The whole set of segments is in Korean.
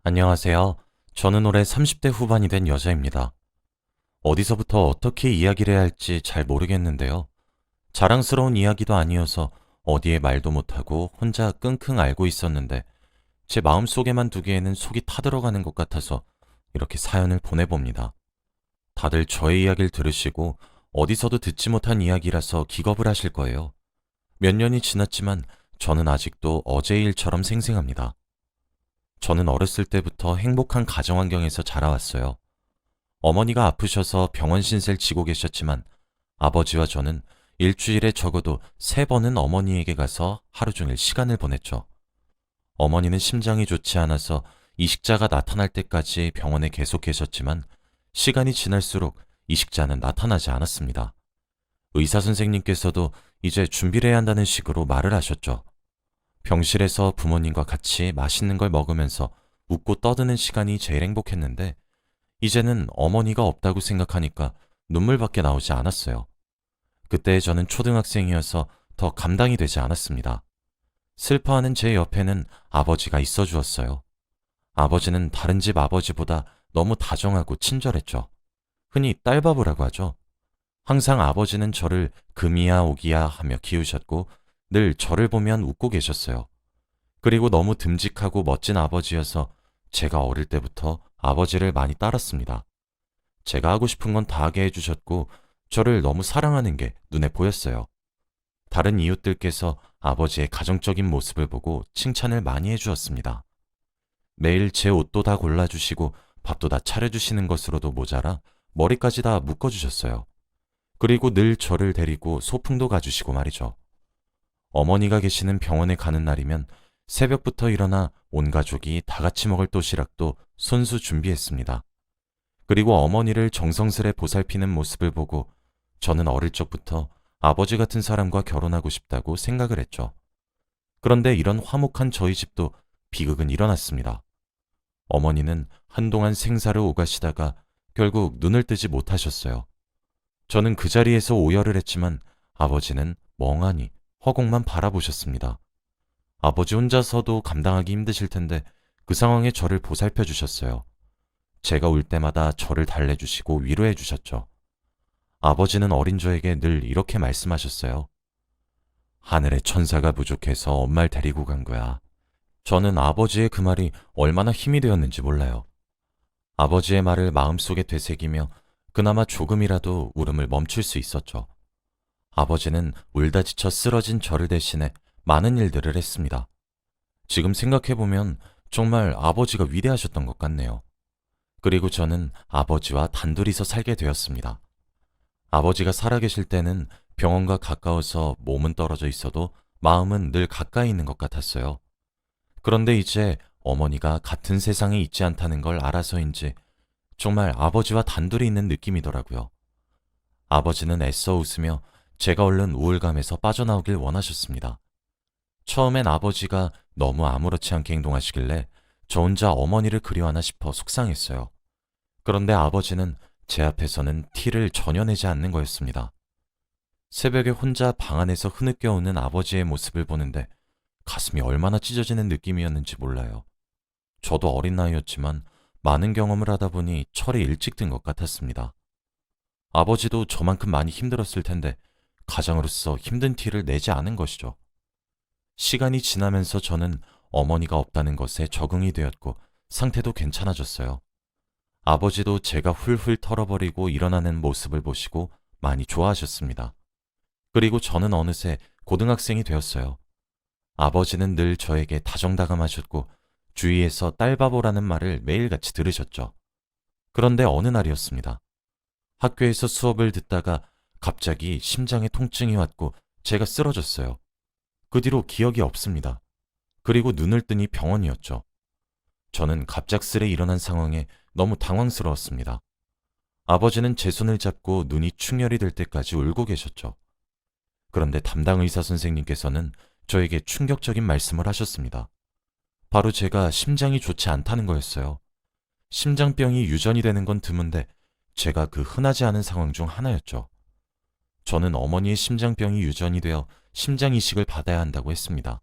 안녕하세요. 저는 올해 30대 후반이 된 여자입니다. 어디서부터 어떻게 이야기를 해야 할지 잘 모르겠는데요. 자랑스러운 이야기도 아니어서 어디에 말도 못하고 혼자 끙끙 앓고 있었는데 제 마음속에만 두기에는 속이 타들어가는 것 같아서 이렇게 사연을 보내봅니다. 다들 저의 이야기를 들으시고 어디서도 듣지 못한 이야기라서 기겁을 하실 거예요. 몇 년이 지났지만 저는 아직도 어제의 일처럼 생생합니다. 저는 어렸을 때부터 행복한 가정 환경에서 자라왔어요. 어머니가 아프셔서 병원 신세를 지고 계셨지만 아버지와 저는 일주일에 적어도 3번은 어머니에게 가서 하루 종일 시간을 보냈죠. 어머니는 심장이 좋지 않아서 이식자가 나타날 때까지 병원에 계속 계셨지만 시간이 지날수록 이식자는 나타나지 않았습니다. 의사 선생님께서도 이제 준비를 해야 한다는 식으로 말을 하셨죠. 병실에서 부모님과 같이 맛있는 걸 먹으면서 웃고 떠드는 시간이 제일 행복했는데 이제는 어머니가 없다고 생각하니까 눈물밖에 나오지 않았어요. 그때 저는 초등학생이어서 더 감당이 되지 않았습니다. 슬퍼하는 제 옆에는 아버지가 있어 주었어요. 아버지는 다른 집 아버지보다 너무 다정하고 친절했죠. 흔히 딸바보라고 하죠. 항상 아버지는 저를 금이야 오기야 하며 키우셨고 늘 저를 보면 웃고 계셨어요. 그리고 너무 듬직하고 멋진 아버지여서 제가 어릴 때부터 아버지를 많이 따랐습니다. 제가 하고 싶은 건 다 하게 해주셨고 저를 너무 사랑하는 게 눈에 보였어요. 다른 이웃들께서 아버지의 가정적인 모습을 보고 칭찬을 많이 해주었습니다. 매일 제 옷도 다 골라주시고 밥도 다 차려주시는 것으로도 모자라 머리까지 다 묶어주셨어요. 그리고 늘 저를 데리고 소풍도 가주시고 말이죠. 어머니가 계시는 병원에 가는 날이면 새벽부터 일어나 온 가족이 다 같이 먹을 도시락도 손수 준비했습니다. 그리고 어머니를 정성스레 보살피는 모습을 보고 저는 어릴 적부터 아버지 같은 사람과 결혼하고 싶다고 생각을 했죠. 그런데 이런 화목한 저희 집도 비극은 일어났습니다. 어머니는 한동안 생사를 오가시다가 결국 눈을 뜨지 못하셨어요. 저는 그 자리에서 오열을 했지만 아버지는 멍하니 허공만 바라보셨습니다. 아버지 혼자서도 감당하기 힘드실 텐데 그 상황에 저를 보살펴 주셨어요. 제가 울 때마다 저를 달래주시고 위로해 주셨죠. 아버지는 어린 저에게 늘 이렇게 말씀하셨어요. 하늘의 천사가 부족해서 엄마를 데리고 간 거야. 저는 아버지의 그 말이 얼마나 힘이 되었는지 몰라요. 아버지의 말을 마음속에 되새기며 그나마 조금이라도 울음을 멈출 수 있었죠. 아버지는 울다 지쳐 쓰러진 저를 대신해 많은 일들을 했습니다. 지금 생각해보면 정말 아버지가 위대하셨던 것 같네요. 그리고 저는 아버지와 단둘이서 살게 되었습니다. 아버지가 살아계실 때는 병원과 가까워서 몸은 떨어져 있어도 마음은 늘 가까이 있는 것 같았어요. 그런데 이제 어머니가 같은 세상에 있지 않다는 걸 알아서인지 정말 아버지와 단둘이 있는 느낌이더라고요. 아버지는 애써 웃으며 제가 얼른 우울감에서 빠져나오길 원하셨습니다. 처음엔 아버지가 너무 아무렇지 않게 행동하시길래 저 혼자 어머니를 그리워하나 싶어 속상했어요. 그런데 아버지는 제 앞에서는 티를 전혀 내지 않는 거였습니다. 새벽에 혼자 방 안에서 흐느껴 오는 아버지의 모습을 보는데 가슴이 얼마나 찢어지는 느낌이었는지 몰라요. 저도 어린 나이였지만 많은 경험을 하다 보니 철이 일찍 든 것 같았습니다. 아버지도 저만큼 많이 힘들었을 텐데 가장으로서 힘든 티를 내지 않은 것이죠. 시간이 지나면서 저는 어머니가 없다는 것에 적응이 되었고 상태도 괜찮아졌어요. 아버지도 제가 훌훌 털어버리고 일어나는 모습을 보시고 많이 좋아하셨습니다. 그리고 저는 어느새 고등학생이 되었어요. 아버지는 늘 저에게 다정다감하셨고 주위에서 딸바보라는 말을 매일같이 들으셨죠. 그런데 어느 날이었습니다. 학교에서 수업을 듣다가 갑자기 심장에 통증이 왔고 제가 쓰러졌어요. 그 뒤로 기억이 없습니다. 그리고 눈을 뜨니 병원이었죠. 저는 갑작스레 일어난 상황에 너무 당황스러웠습니다. 아버지는 제 손을 잡고 눈이 충혈이 될 때까지 울고 계셨죠. 그런데 담당 의사 선생님께서는 저에게 충격적인 말씀을 하셨습니다. 바로 제가 심장이 좋지 않다는 거였어요. 심장병이 유전이 되는 건 드문데 제가 그 흔하지 않은 상황 중 하나였죠. 저는 어머니의 심장병이 유전이 되어 심장 이식을 받아야 한다고 했습니다.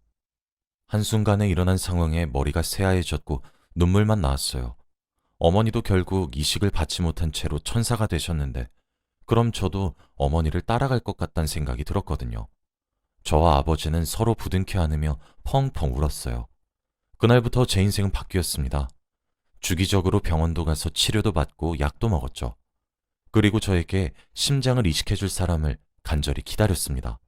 한순간에 일어난 상황에 머리가 새하얘졌고 눈물만 나왔어요. 어머니도 결국 이식을 받지 못한 채로 천사가 되셨는데 그럼 저도 어머니를 따라갈 것 같다는 생각이 들었거든요. 저와 아버지는 서로 부둥켜 안으며 펑펑 울었어요. 그날부터 제 인생은 바뀌었습니다. 주기적으로 병원도 가서 치료도 받고 약도 먹었죠. 그리고 저에게 심장을 이식해줄 사람을 간절히 기다렸습니다.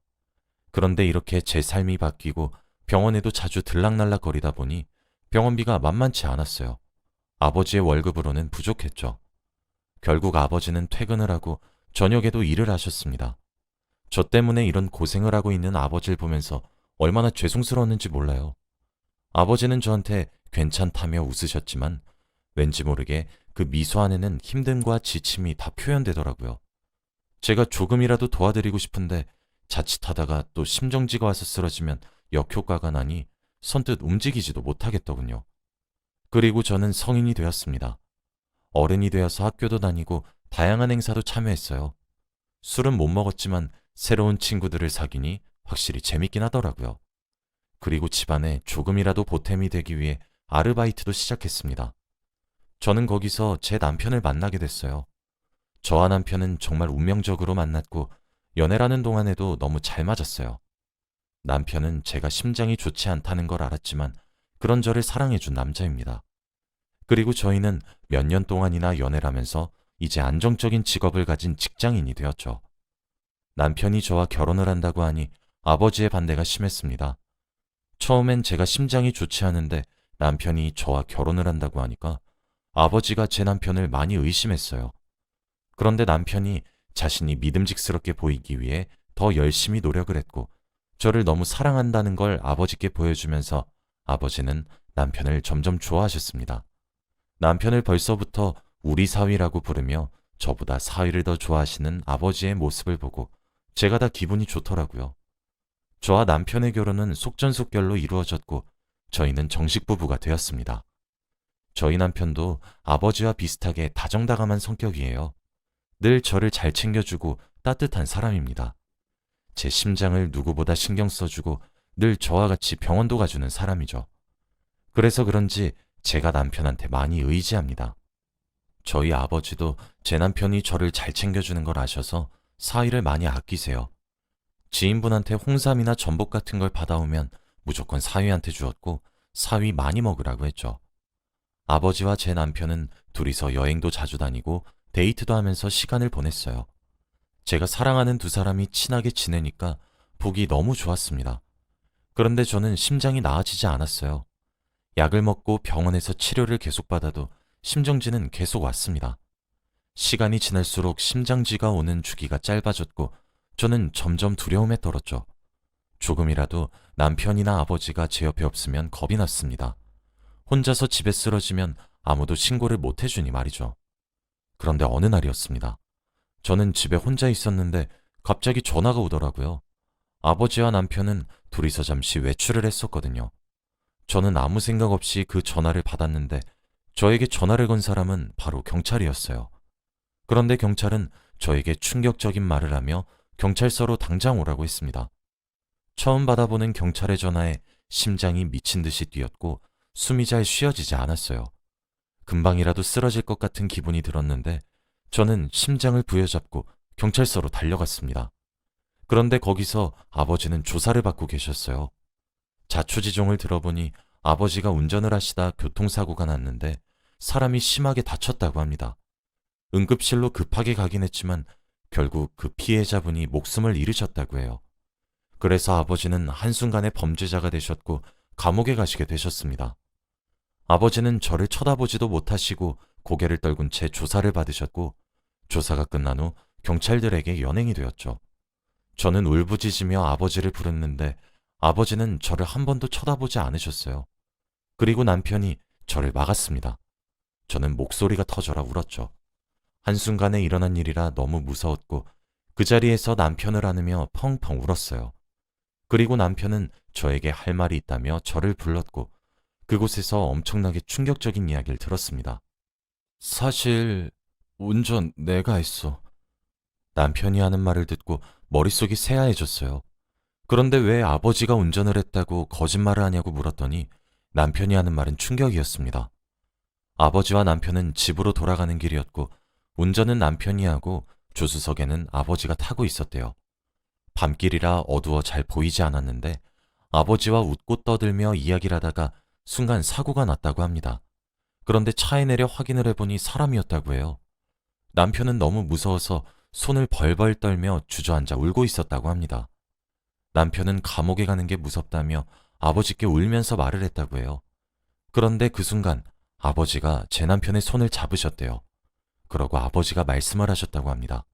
그런데 이렇게 제 삶이 바뀌고 병원에도 자주 들락날락 거리다 보니 병원비가 만만치 않았어요. 아버지의 월급으로는 부족했죠. 결국 아버지는 퇴근을 하고 저녁에도 일을 하셨습니다. 저 때문에 이런 고생을 하고 있는 아버지를 보면서 얼마나 죄송스러웠는지 몰라요. 아버지는 저한테 괜찮다며 웃으셨지만 왠지 모르게 그 미소 안에는 힘듦과 지침이 다 표현되더라고요. 제가 조금이라도 도와드리고 싶은데 자칫하다가 또 심정지가 와서 쓰러지면 역효과가 나니 선뜻 움직이지도 못하겠더군요. 그리고 저는 성인이 되었습니다. 어른이 되어서 학교도 다니고 다양한 행사도 참여했어요. 술은 못 먹었지만 새로운 친구들을 사귀니 확실히 재밌긴 하더라고요. 그리고 집안에 조금이라도 보탬이 되기 위해 아르바이트도 시작했습니다. 저는 거기서 제 남편을 만나게 됐어요. 저와 남편은 정말 운명적으로 만났고 연애라는 동안에도 너무 잘 맞았어요. 남편은 제가 심장이 좋지 않다는 걸 알았지만 그런 저를 사랑해준 남자입니다. 그리고 저희는 몇 년 동안이나 연애를 하면서 이제 안정적인 직업을 가진 직장인이 되었죠. 남편이 저와 결혼을 한다고 하니 아버지의 반대가 심했습니다. 처음엔 제가 심장이 좋지 않은데 남편이 저와 결혼을 한다고 하니까 아버지가 제 남편을 많이 의심했어요. 그런데 남편이 자신이 믿음직스럽게 보이기 위해 더 열심히 노력을 했고 저를 너무 사랑한다는 걸 아버지께 보여주면서 아버지는 남편을 점점 좋아하셨습니다. 남편을 벌써부터 우리 사위라고 부르며 저보다 사위를 더 좋아하시는 아버지의 모습을 보고 제가 다 기분이 좋더라고요. 저와 남편의 결혼은 속전속결로 이루어졌고 저희는 정식 부부가 되었습니다. 저희 남편도 아버지와 비슷하게 다정다감한 성격이에요. 늘 저를 잘 챙겨주고 따뜻한 사람입니다. 제 심장을 누구보다 신경 써주고 늘 저와 같이 병원도 가주는 사람이죠. 그래서 그런지 제가 남편한테 많이 의지합니다. 저희 아버지도 제 남편이 저를 잘 챙겨주는 걸 아셔서 사위를 많이 아끼세요. 지인분한테 홍삼이나 전복 같은 걸 받아오면 무조건 사위한테 주었고 사위 많이 먹으라고 했죠. 아버지와 제 남편은 둘이서 여행도 자주 다니고 데이트도 하면서 시간을 보냈어요. 제가 사랑하는 두 사람이 친하게 지내니까 보기 너무 좋았습니다. 그런데 저는 심장이 나아지지 않았어요. 약을 먹고 병원에서 치료를 계속 받아도 심정지는 계속 왔습니다. 시간이 지날수록 심장지가 오는 주기가 짧아졌고 저는 점점 두려움에 떨었죠. 조금이라도 남편이나 아버지가 제 옆에 없으면 겁이 났습니다. 혼자서 집에 쓰러지면 아무도 신고를 못 해주니 말이죠. 그런데 어느 날이었습니다. 저는 집에 혼자 있었는데 갑자기 전화가 오더라고요. 아버지와 남편은 둘이서 잠시 외출을 했었거든요. 저는 아무 생각 없이 그 전화를 받았는데 저에게 전화를 건 사람은 바로 경찰이었어요. 그런데 경찰은 저에게 충격적인 말을 하며 경찰서로 당장 오라고 했습니다. 처음 받아보는 경찰의 전화에 심장이 미친 듯이 뛰었고 숨이 잘 쉬어지지 않았어요. 금방이라도 쓰러질 것 같은 기분이 들었는데 저는 심장을 부여잡고 경찰서로 달려갔습니다. 그런데 거기서 아버지는 조사를 받고 계셨어요. 자초지종을 들어보니 아버지가 운전을 하시다 교통사고가 났는데 사람이 심하게 다쳤다고 합니다. 응급실로 급하게 가긴 했지만 결국 그 피해자분이 목숨을 잃으셨다고 해요. 그래서 아버지는 한순간에 범죄자가 되셨고 감옥에 가시게 되셨습니다. 아버지는 저를 쳐다보지도 못하시고 고개를 떨군 채 조사를 받으셨고 조사가 끝난 후 경찰들에게 연행이 되었죠. 저는 울부짖으며 아버지를 부르는데 아버지는 저를 한 번도 쳐다보지 않으셨어요. 그리고 남편이 저를 막았습니다. 저는 목소리가 터져라 울었죠. 한순간에 일어난 일이라 너무 무서웠고 그 자리에서 남편을 안으며 펑펑 울었어요. 그리고 남편은 저에게 할 말이 있다며 저를 불렀고 그곳에서 엄청나게 충격적인 이야기를 들었습니다. 사실 운전 내가 했어. 남편이 하는 말을 듣고 머릿속이 새하얘졌어요. 그런데 왜 아버지가 운전을 했다고 거짓말을 하냐고 물었더니 남편이 하는 말은 충격이었습니다. 아버지와 남편은 집으로 돌아가는 길이었고 운전은 남편이 하고 조수석에는 아버지가 타고 있었대요. 밤길이라 어두워 잘 보이지 않았는데 아버지와 웃고 떠들며 이야기를 하다가 순간 사고가 났다고 합니다. 그런데 차에 내려 확인을 해보니 사람이었다고 해요. 남편은 너무 무서워서 손을 벌벌 떨며 주저앉아 울고 있었다고 합니다. 남편은 감옥에 가는 게 무섭다며 아버지께 울면서 말을 했다고 해요. 그런데 그 순간 아버지가 제 남편의 손을 잡으셨대요. 그러고 아버지가 말씀을 하셨다고 합니다.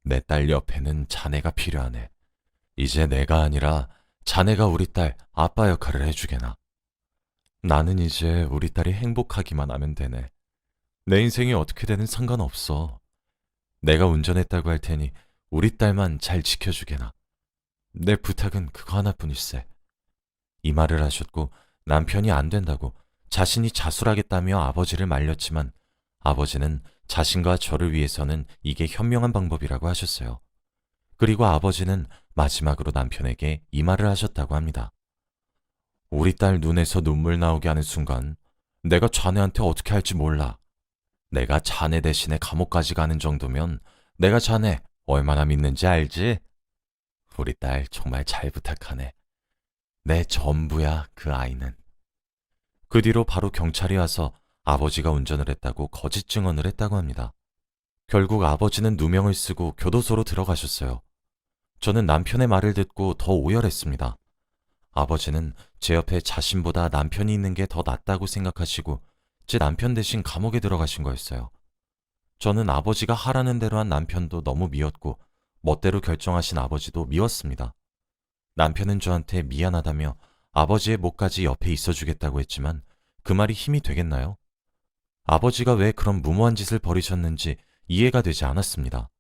내 딸 옆에는 자네가 필요하네. 이제 내가 아니라 자네가 우리 딸 아빠 역할을 해주게나. 나는 이제 우리 딸이 행복하기만 하면 되네. 내 인생이 어떻게 되는 상관없어. 내가 운전했다고 할 테니 우리 딸만 잘 지켜주게나. 내 부탁은 그거 하나뿐일세. 이 말을 하셨고 남편이 안 된다고 자신이 자수하겠다며 아버지를 말렸지만 아버지는 자신과 저를 위해서는 이게 현명한 방법이라고 하셨어요. 그리고 아버지는 마지막으로 남편에게 이 말을 하셨다고 합니다. 우리 딸 눈에서 눈물 나오게 하는 순간 내가 자네한테 어떻게 할지 몰라. 내가 자네 대신에 감옥까지 가는 정도면 내가 자네 얼마나 믿는지 알지? 우리 딸 정말 잘 부탁하네. 내 전부야, 그 아이는. 그 뒤로 바로 경찰이 와서 아버지가 운전을 했다고 거짓 증언을 했다고 합니다. 결국 아버지는 누명을 쓰고 교도소로 들어가셨어요. 저는 남편의 말을 듣고 더 오열했습니다. 아버지는 제 옆에 자신보다 남편이 있는 게 더 낫다고 생각하시고 제 남편 대신 감옥에 들어가신 거였어요. 저는 아버지가 하라는 대로 한 남편도 너무 미웠고 멋대로 결정하신 아버지도 미웠습니다. 남편은 저한테 미안하다며 아버지의 목까지 옆에 있어주겠다고 했지만 그 말이 힘이 되겠나요? 아버지가 왜 그런 무모한 짓을 벌이셨는지 이해가 되지 않았습니다.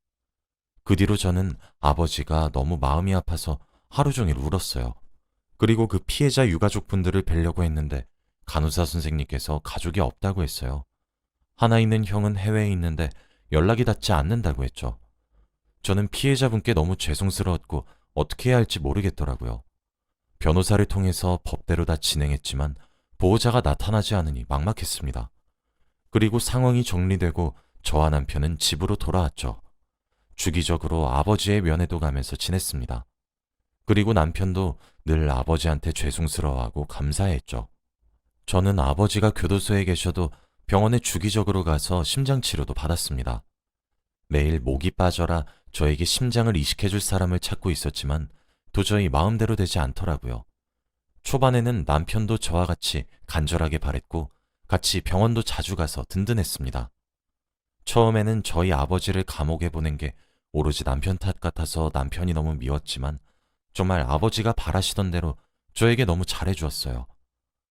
그 뒤로 저는 아버지가 너무 마음이 아파서 하루 종일 울었어요. 그리고 그 피해자 유가족분들을 뵈려고 했는데 간호사 선생님께서 가족이 없다고 했어요. 하나 있는 형은 해외에 있는데 연락이 닿지 않는다고 했죠. 저는 피해자분께 너무 죄송스러웠고 어떻게 해야 할지 모르겠더라고요. 변호사를 통해서 법대로 다 진행했지만 보호자가 나타나지 않으니 막막했습니다. 그리고 상황이 정리되고 저와 남편은 집으로 돌아왔죠. 주기적으로 아버지의 면회도 가면서 지냈습니다. 그리고 남편도 늘 아버지한테 죄송스러워하고 감사했죠. 저는 아버지가 교도소에 계셔도 병원에 주기적으로 가서 심장치료도 받았습니다. 매일 목이 빠져라 저에게 심장을 이식해줄 사람을 찾고 있었지만 도저히 마음대로 되지 않더라고요. 초반에는 남편도 저와 같이 간절하게 바랬고 같이 병원도 자주 가서 든든했습니다. 처음에는 저희 아버지를 감옥에 보낸 게 오로지 남편 탓 같아서 남편이 너무 미웠지만 정말 아버지가 바라시던 대로 저에게 너무 잘해주었어요.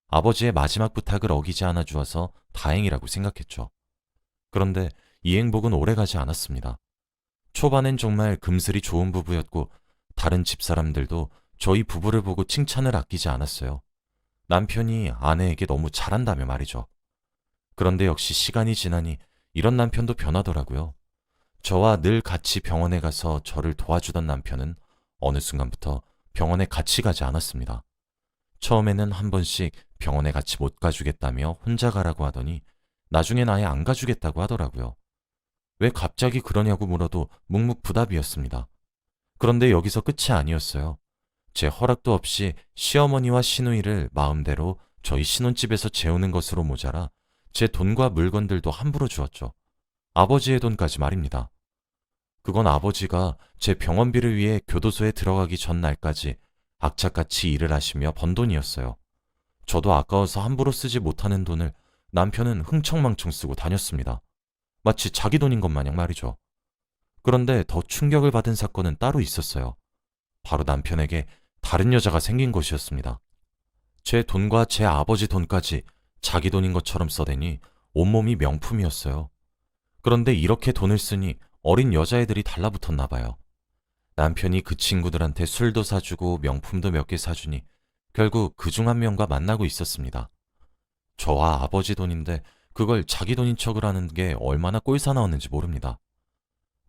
아버지의 마지막 부탁을 어기지 않아 주어서 다행이라고 생각했죠. 그런데 이 행복은 오래가지 않았습니다. 초반엔 정말 금슬이 좋은 부부였고 다른 집사람들도 저희 부부를 보고 칭찬을 아끼지 않았어요. 남편이 아내에게 너무 잘한다며 말이죠. 그런데 역시 시간이 지나니 이런 남편도 변하더라고요. 저와 늘 같이 병원에 가서 저를 도와주던 남편은 어느 순간부터 병원에 같이 가지 않았습니다. 처음에는 한 번씩 병원에 같이 못 가주겠다며 혼자 가라고 하더니 나중엔 아예 안 가주겠다고 하더라고요. 왜 갑자기 그러냐고 물어도 묵묵부답이었습니다. 그런데 여기서 끝이 아니었어요. 제 허락도 없이 시어머니와 시누이를 마음대로 저희 신혼집에서 재우는 것으로 모자라 제 돈과 물건들도 함부로 주었죠. 아버지의 돈까지 말입니다. 그건 아버지가 제 병원비를 위해 교도소에 들어가기 전날까지 악착같이 일을 하시며 번 돈이었어요. 저도 아까워서 함부로 쓰지 못하는 돈을 남편은 흥청망청 쓰고 다녔습니다. 마치 자기 돈인 것 마냥 말이죠. 그런데 더 충격을 받은 사건은 따로 있었어요. 바로 남편에게 다른 여자가 생긴 것이었습니다. 제 돈과 제 아버지 돈까지 자기 돈인 것처럼 써대니 온몸이 명품이었어요. 그런데 이렇게 돈을 쓰니 어린 여자애들이 달라붙었나 봐요. 남편이 그 친구들한테 술도 사주고 명품도 몇 개 사주니 결국 그중 한 명과 만나고 있었습니다. 저와 아버지 돈인데 그걸 자기 돈인 척을 하는 게 얼마나 꼴사나웠는지 모릅니다.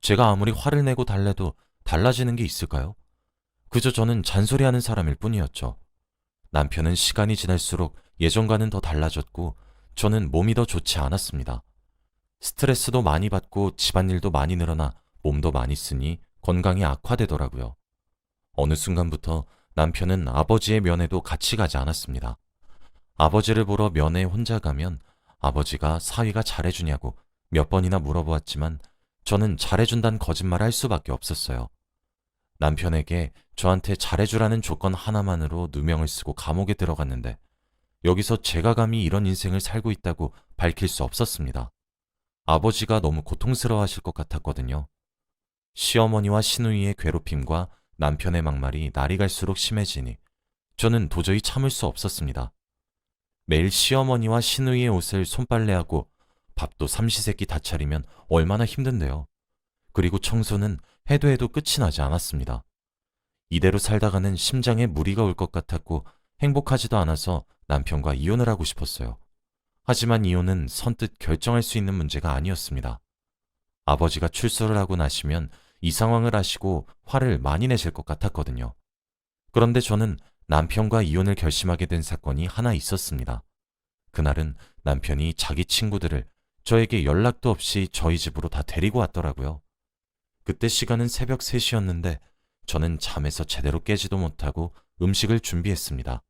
제가 아무리 화를 내고 달래도 달라지는 게 있을까요? 그저 저는 잔소리하는 사람일 뿐이었죠. 남편은 시간이 지날수록 예전과는 더 달라졌고 저는 몸이 더 좋지 않았습니다. 스트레스도 많이 받고 집안일도 많이 늘어나 몸도 많이 쓰니 건강이 악화되더라고요. 어느 순간부터 남편은 아버지의 면회도 같이 가지 않았습니다. 아버지를 보러 면회에 혼자 가면 아버지가 사위가 잘해주냐고 몇 번이나 물어보았지만 저는 잘해준다는 거짓말을 할 수밖에 없었어요. 남편에게 저한테 잘해주라는 조건 하나만으로 누명을 쓰고 감옥에 들어갔는데 여기서 제가 감히 이런 인생을 살고 있다고 밝힐 수 없었습니다. 아버지가 너무 고통스러워하실 것 같았거든요. 시어머니와 시누이의 괴롭힘과 남편의 막말이 날이 갈수록 심해지니 저는 도저히 참을 수 없었습니다. 매일 시어머니와 시누이의 옷을 손빨래하고 밥도 삼시세끼 다 차리면 얼마나 힘든데요. 그리고 청소는 해도 해도 끝이 나지 않았습니다. 이대로 살다가는 심장에 무리가 올 것 같았고 행복하지도 않아서 남편과 이혼을 하고 싶었어요. 하지만 이혼은 선뜻 결정할 수 있는 문제가 아니었습니다. 아버지가 출소를 하고 나시면 이 상황을 아시고 화를 많이 내실 것 같았거든요. 그런데 저는 남편과 이혼을 결심하게 된 사건이 하나 있었습니다. 그날은 남편이 자기 친구들을 저에게 연락도 없이 저희 집으로 다 데리고 왔더라고요. 그때 시간은 새벽 3시였는데 저는 잠에서 제대로 깨지도 못하고 음식을 준비했습니다.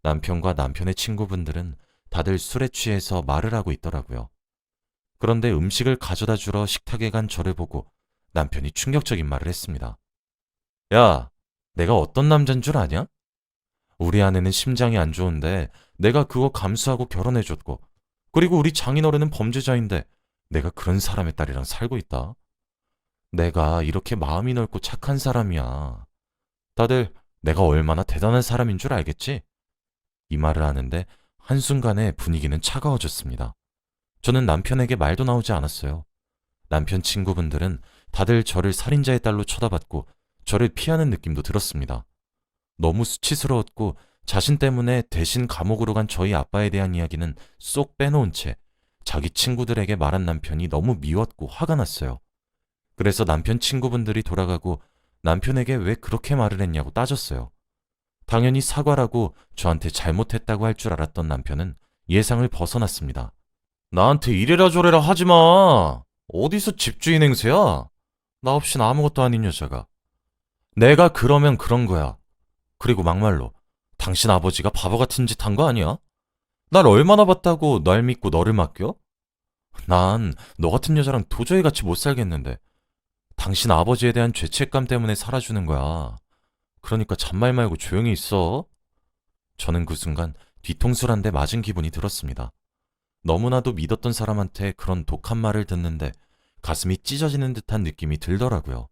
남편과 남편의 친구분들은 다들 술에 취해서 말을 하고 있더라고요. 그런데 음식을 가져다 주러 식탁에 간 저를 보고 남편이 충격적인 말을 했습니다. 야, 내가 어떤 남잔 줄 아냐? 우리 아내는 심장이 안 좋은데 내가 그거 감수하고 결혼해줬고, 그리고 우리 장인어른은 범죄자인데 내가 그런 사람의 딸이랑 살고 있다. 내가 이렇게 마음이 넓고 착한 사람이야. 다들 내가 얼마나 대단한 사람인 줄 알겠지? 이 말을 하는데 한순간에 분위기는 차가워졌습니다. 저는 남편에게 말도 나오지 않았어요. 남편 친구분들은 다들 저를 살인자의 딸로 쳐다봤고 저를 피하는 느낌도 들었습니다. 너무 수치스러웠고 자신 때문에 대신 감옥으로 간 저희 아빠에 대한 이야기는 쏙 빼놓은 채 자기 친구들에게 말한 남편이 너무 미웠고 화가 났어요. 그래서 남편 친구분들이 돌아가고 남편에게 왜 그렇게 말을 했냐고 따졌어요. 당연히 사과라고 저한테 잘못했다고 할 줄 알았던 남편은 예상을 벗어났습니다. 나한테 이래라 저래라 하지 마. 어디서 집주인 행세야? 나 없이는 아무것도 아닌 여자가. 내가 그러면 그런 거야. 그리고 막말로 당신 아버지가 바보 같은 짓 한 거 아니야? 날 얼마나 봤다고 날 믿고 너를 맡겨? 난 너 같은 여자랑 도저히 같이 못 살겠는데 당신 아버지에 대한 죄책감 때문에 살아주는 거야. 그러니까 잔말 말고 조용히 있어. 저는 그 순간 뒤통수를 한 대 맞은 기분이 들었습니다. 너무나도 믿었던 사람한테 그런 독한 말을 듣는데 가슴이 찢어지는 듯한 느낌이 들더라고요.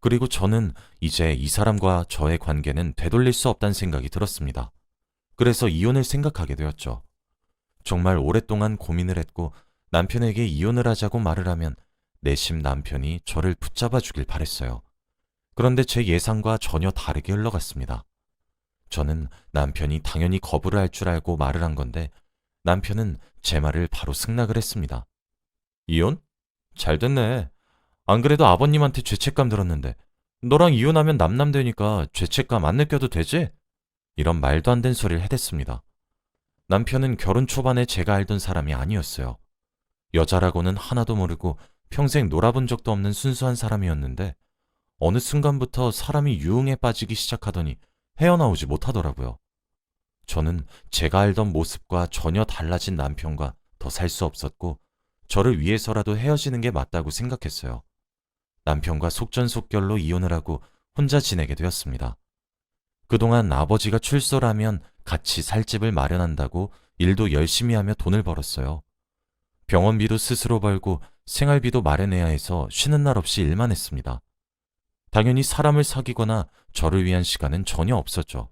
그리고 저는 이제 이 사람과 저의 관계는 되돌릴 수 없다는 생각이 들었습니다. 그래서 이혼을 생각하게 되었죠. 정말 오랫동안 고민을 했고 남편에게 이혼을 하자고 말을 하면 내심 남편이 저를 붙잡아 주길 바랬어요. 그런데 제 예상과 전혀 다르게 흘러갔습니다. 저는 남편이 당연히 거부를 할 줄 알고 말을 한 건데 남편은 제 말을 바로 승낙을 했습니다. 이혼? 잘 됐네. 안 그래도 아버님한테 죄책감 들었는데 너랑 이혼하면 남남되니까 죄책감 안 느껴도 되지? 이런 말도 안 되는 소리를 해댔습니다. 남편은 결혼 초반에 제가 알던 사람이 아니었어요. 여자라고는 하나도 모르고 평생 놀아본 적도 없는 순수한 사람이었는데 어느 순간부터 사람이 유흥에 빠지기 시작하더니 헤어나오지 못하더라고요. 저는 제가 알던 모습과 전혀 달라진 남편과 더 살 수 없었고 저를 위해서라도 헤어지는 게 맞다고 생각했어요. 남편과 속전속결로 이혼을 하고 혼자 지내게 되었습니다. 그동안 아버지가 출소를 하면 같이 살 집을 마련한다고 일도 열심히 하며 돈을 벌었어요. 병원비도 스스로 벌고 생활비도 마련해야 해서 쉬는 날 없이 일만 했습니다. 당연히 사람을 사귀거나 저를 위한 시간은 전혀 없었죠.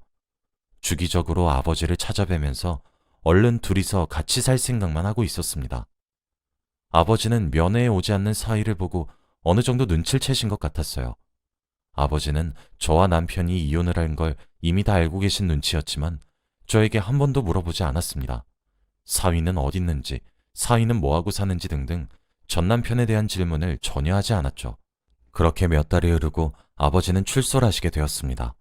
주기적으로 아버지를 찾아뵈면서 얼른 둘이서 같이 살 생각만 하고 있었습니다. 아버지는 면회에 오지 않는 사이를 보고 어느 정도 눈치를 채신 것 같았어요. 아버지는 저와 남편이 이혼을 한 걸 이미 다 알고 계신 눈치였지만 저에게 한 번도 물어보지 않았습니다. 사위는 어딨는지, 사위는 뭐하고 사는지 등등 전 남편에 대한 질문을 전혀 하지 않았죠. 그렇게 몇 달이 흐르고 아버지는 출소를 하시게 되었습니다.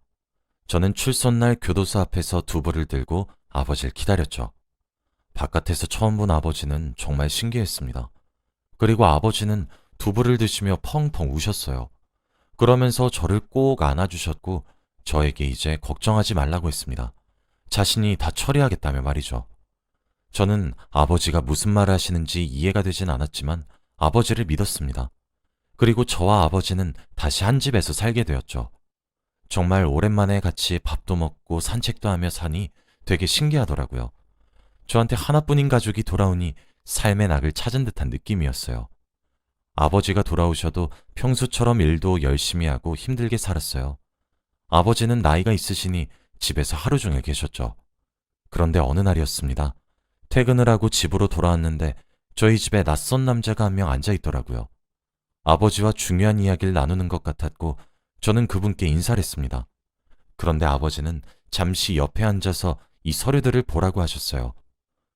저는 출소날 교도소 앞에서 두부를 들고 아버지를 기다렸죠. 바깥에서 처음 본 아버지는 정말 신기했습니다. 그리고 아버지는 두부를 드시며 펑펑 우셨어요. 그러면서 저를 꼭 안아주셨고 저에게 이제 걱정하지 말라고 했습니다. 자신이 다 처리하겠다며 말이죠. 저는 아버지가 무슨 말을 하시는지 이해가 되진 않았지만 아버지를 믿었습니다. 그리고 저와 아버지는 다시 한 집에서 살게 되었죠. 정말 오랜만에 같이 밥도 먹고 산책도 하며 사니 되게 신기하더라고요. 저한테 하나뿐인 가족이 돌아오니 삶의 낙을 찾은 듯한 느낌이었어요. 아버지가 돌아오셔도 평소처럼 일도 열심히 하고 힘들게 살았어요. 아버지는 나이가 있으시니 집에서 하루 종일 계셨죠. 그런데 어느 날이었습니다. 퇴근을 하고 집으로 돌아왔는데 저희 집에 낯선 남자가 한 명 앉아 있더라고요. 아버지와 중요한 이야기를 나누는 것 같았고 저는 그분께 인사를 했습니다. 그런데 아버지는 잠시 옆에 앉아서 이 서류들을 보라고 하셨어요.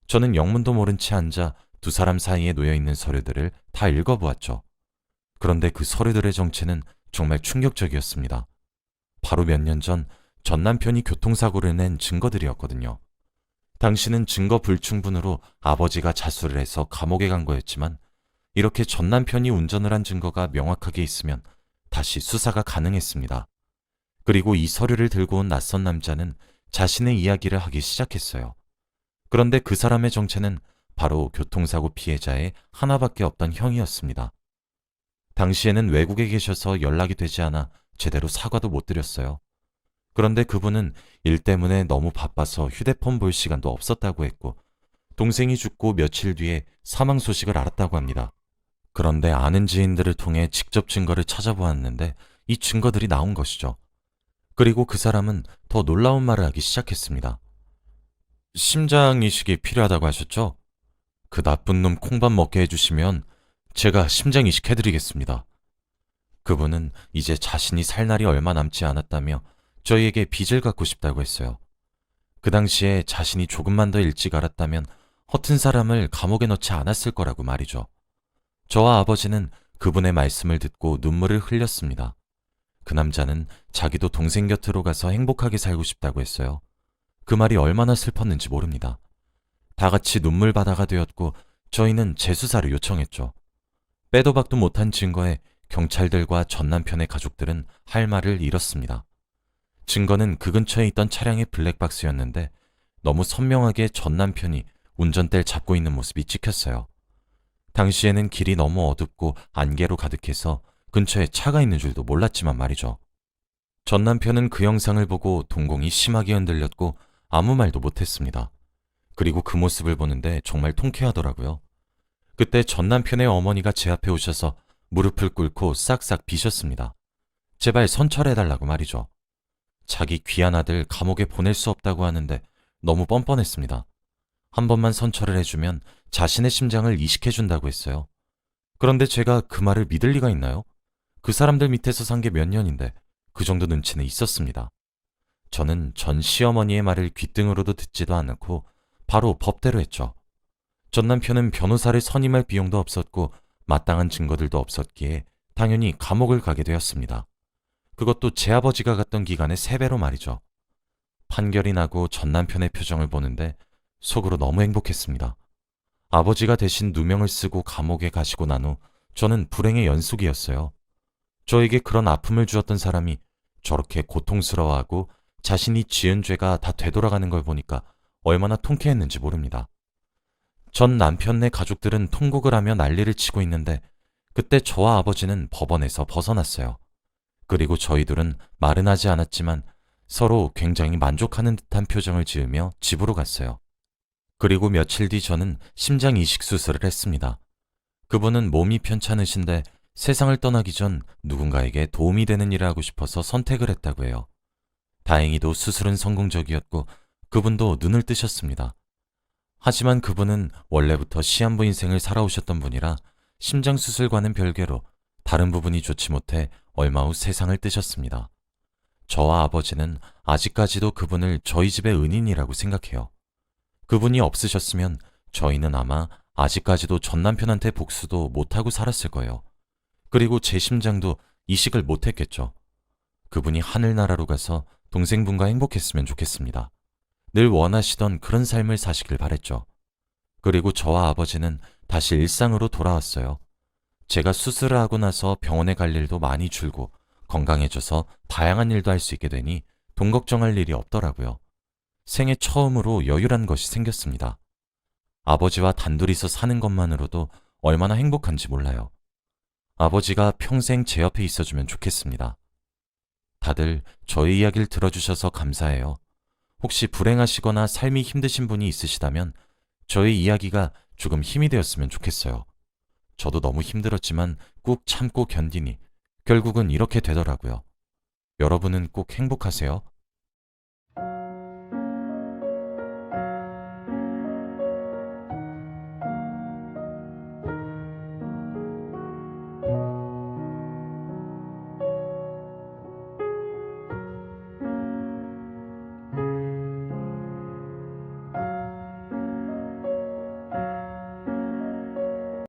저는 영문도 모른 채 앉아 두 사람 사이에 놓여 있는 서류들을 다 읽어보았죠. 그런데 그 서류들의 정체는 정말 충격적이었습니다. 바로 몇 년 전 남편이 교통사고를 낸 증거들이었거든요. 당시는 증거 불충분으로 아버지가 자수를 해서 감옥에 간 거였지만 이렇게 전 남편이 운전을 한 증거가 명확하게 있으면 다시 수사가 가능했습니다. 그리고 이 서류를 들고 온 낯선 남자는 자신의 이야기를 하기 시작했어요. 그런데 그 사람의 정체는 바로 교통사고 피해자의 하나밖에 없던 형이었습니다. 당시에는 외국에 계셔서 연락이 되지 않아 제대로 사과도 못 드렸어요. 그런데 그분은 일 때문에 너무 바빠서 휴대폰 볼 시간도 없었다고 했고 동생이 죽고 며칠 뒤에 사망 소식을 알았다고 합니다. 그런데 아는 지인들을 통해 직접 증거를 찾아보았는데 이 증거들이 나온 것이죠. 그리고 그 사람은 더 놀라운 말을 하기 시작했습니다. 심장 이식이 필요하다고 하셨죠? 그 나쁜 놈 콩밥 먹게 해주시면 제가 심장 이식해드리겠습니다. 그분은 이제 자신이 살 날이 얼마 남지 않았다며 저희에게 빚을 갚고 싶다고 했어요. 그 당시에 자신이 조금만 더 일찍 알았다면 허튼 사람을 감옥에 넣지 않았을 거라고 말이죠. 저와 아버지는 그분의 말씀을 듣고 눈물을 흘렸습니다. 그 남자는 자기도 동생 곁으로 가서 행복하게 살고 싶다고 했어요. 그 말이 얼마나 슬펐는지 모릅니다. 다 같이 눈물바다가 되었고 저희는 재수사를 요청했죠. 빼도 박도 못한 증거에 경찰들과 전 남편의 가족들은 할 말을 잃었습니다. 증거는 그 근처에 있던 차량의 블랙박스였는데 너무 선명하게 전 남편이 운전대를 잡고 있는 모습이 찍혔어요. 당시에는 길이 너무 어둡고 안개로 가득해서 근처에 차가 있는 줄도 몰랐지만 말이죠. 전 남편은 그 영상을 보고 동공이 심하게 흔들렸고 아무 말도 못했습니다. 그리고 그 모습을 보는데 정말 통쾌하더라고요. 그때 전 남편의 어머니가 제 앞에 오셔서 무릎을 꿇고 싹싹 비셨습니다. 제발 선처해달라고 말이죠. 자기 귀한 아들 감옥에 보낼 수 없다고 하는데 너무 뻔뻔했습니다. 한 번만 선처를 해주면 자신의 심장을 이식해준다고 했어요. 그런데 제가 그 말을 믿을 리가 있나요? 그 사람들 밑에서 산 게 몇 년인데 그 정도 눈치는 있었습니다. 저는 전 시어머니의 말을 귓등으로도 듣지도 않고 바로 법대로 했죠. 전 남편은 변호사를 선임할 비용도 없었고 마땅한 증거들도 없었기에 당연히 감옥을 가게 되었습니다. 그것도 제 아버지가 갔던 기간의 3배로 말이죠. 판결이 나고 전 남편의 표정을 보는데 속으로 너무 행복했습니다. 아버지가 대신 누명을 쓰고 감옥에 가시고 난 후 저는 불행의 연속이었어요. 저에게 그런 아픔을 주었던 사람이 저렇게 고통스러워하고 자신이 지은 죄가 다 되돌아가는 걸 보니까 얼마나 통쾌했는지 모릅니다. 전 남편네 가족들은 통곡을 하며 난리를 치고 있는데 그때 저와 아버지는 법원에서 벗어났어요. 그리고 저희들은 말은 하지 않았지만 서로 굉장히 만족하는 듯한 표정을 지으며 집으로 갔어요. 그리고 며칠 뒤 저는 심장 이식 수술을 했습니다. 그분은 몸이 편찮으신데 세상을 떠나기 전 누군가에게 도움이 되는 일을 하고 싶어서 선택을 했다고 해요. 다행히도 수술은 성공적이었고 그분도 눈을 뜨셨습니다. 하지만 그분은 원래부터 시한부 인생을 살아오셨던 분이라 심장수술과는 별개로 다른 부분이 좋지 못해 얼마 후 세상을 뜨셨습니다. 저와 아버지는 아직까지도 그분을 저희 집의 은인이라고 생각해요. 그분이 없으셨으면 저희는 아마 아직까지도 전 남편한테 복수도 못하고 살았을 거예요. 그리고 제 심장도 이식을 못했겠죠. 그분이 하늘나라로 가서 동생분과 행복했으면 좋겠습니다. 늘 원하시던 그런 삶을 사시길 바랬죠. 그리고 저와 아버지는 다시 일상으로 돌아왔어요. 제가 수술을 하고 나서 병원에 갈 일도 많이 줄고 건강해져서 다양한 일도 할 수 있게 되니 돈 걱정할 일이 없더라고요. 생애 처음으로 여유란 것이 생겼습니다. 아버지와 단둘이서 사는 것만으로도 얼마나 행복한지 몰라요. 아버지가 평생 제 옆에 있어주면 좋겠습니다. 다들 저희 이야기를 들어주셔서 감사해요. 혹시 불행하시거나 삶이 힘드신 분이 있으시다면 저희 이야기가 조금 힘이 되었으면 좋겠어요. 저도 너무 힘들었지만 꾹 참고 견디니 결국은 이렇게 되더라고요. 여러분은 꼭 행복하세요.